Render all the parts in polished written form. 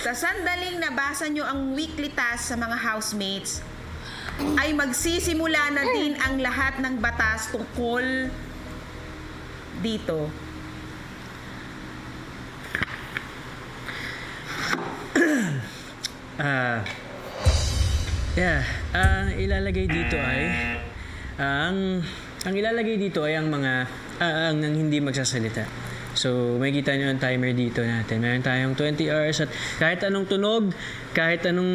Sa sandaling nabasa nyo ang weekly task sa mga housemates, ay magsisimula na din ang lahat ng batas tungkol dito. Ilalagay dito ay ang ilalagay dito ay ang mga ang hindi magsasalita. So, makikita nyo ang timer dito natin. Meron tayong 20 hours at kahit anong tunog, kahit anong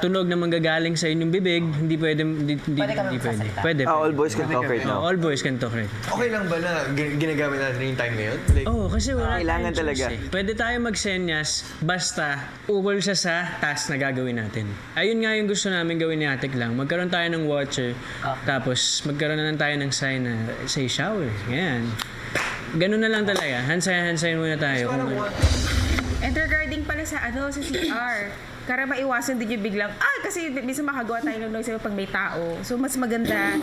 tunog na manggagaling sa inyong bibig, hindi pwede. Pwede kami magsasalita. Pwede. all boys can talk right now. All boys can talk right now. Okay lang ba na ginagamit natin yung time ngayon? Like, Kasi wala kailangan tayong talaga. choice eh. Pwede tayo magsenyas basta ukol siya sa task na gagawin natin. Ayun nga yung gusto namin gawin ni Atik lang. Magkaroon tayo ng watcher, tapos magkaroon na lang tayo ng sign na say shower. Ganyan. Ganun na lang talaga. Hansayan muna tayo. And regarding pala sa sa CR, para maiwasan din yung biglang, kasi minsan makagawa tayo ng noise pag may tao. So, mas maganda,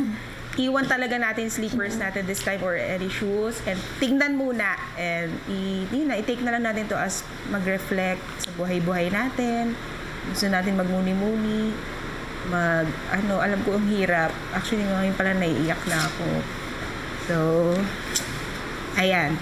iwan talaga natin sleepers natin this time or any shoes. And tingnan muna. And i-take na lang natin to as mag-reflect sa buhay-buhay natin. Gusto natin magmuni-muni. Alam ko ang hirap. Actually, ngayon pala naiiyak na ako. So, ayan.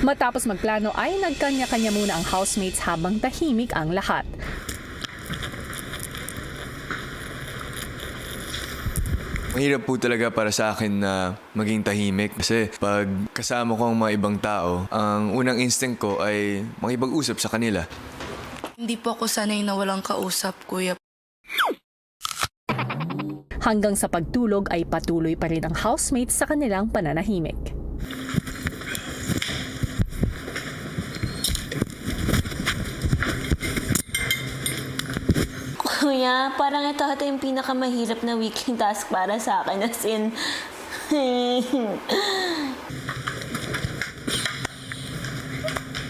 Matapos magplano ay nagkanya-kanya muna ang housemates habang tahimik ang lahat. mahirap po talaga para sa akin na maging tahimik. Kasi pag kasama ko ang mga ibang tao, ang unang instinct ko ay makipag-usap sa kanila. Hindi po ako sanay na walang kausap, kuya. Hanggang sa pagtulog ay patuloy pa rin ang housemates sa kanilang pananahimik. Kuya, parang ito yung pinakamahirap na weekly task para sa akin. As in,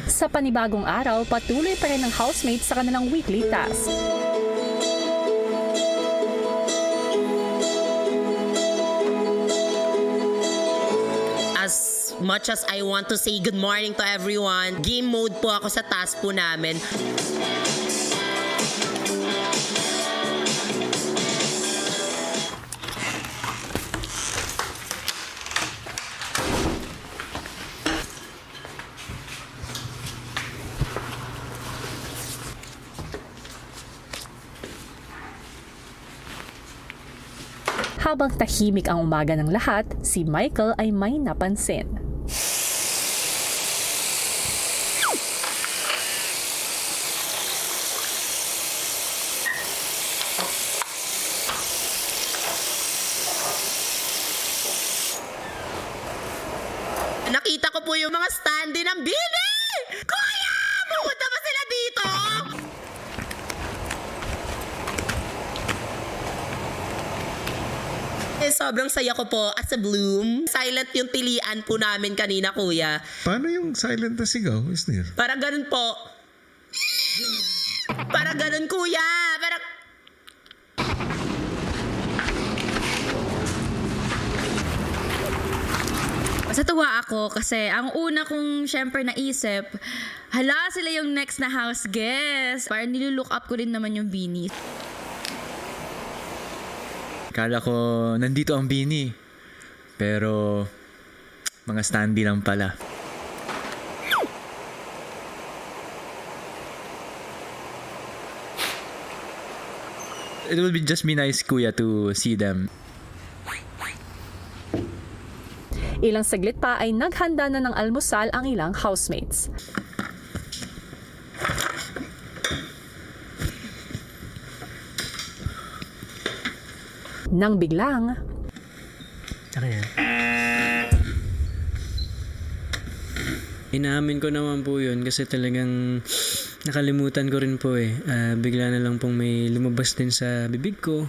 Sa panibagong araw, patuloy pa rin ang housemates sa kanilang weekly task. As much as I want to say good morning to everyone, game mode po ako sa task po namin. Habang tahimik ang umaga ng lahat, si Michael ay may napansin. Nakita ko po yung mga stand-in ng Bini! Kuya! Pupunta ba sila dito? Sobrang saya ko po as a Bloom. Silent yung pilian po namin kanina, kuya. Paano yung silent na sigaw, Isnir? Parang ganun po. Parang ganun, kuya. Parang... Masatuwa ako kasi ang una kong syempre naisip, hala sila yung next na house guest. Parang nilulook up ko rin naman yung Bini. Kala ko nandito ang Bini. Pero mga standee lang pala. It will just be nice, kuya, to see them. Ilang saglit pa ay naghanda na ng almusal ang ilang housemates. Nang biglang, Inaamin ko naman po yun kasi talagang nakalimutan ko rin po eh. Bigla na lang pong may lumabas din sa bibig ko.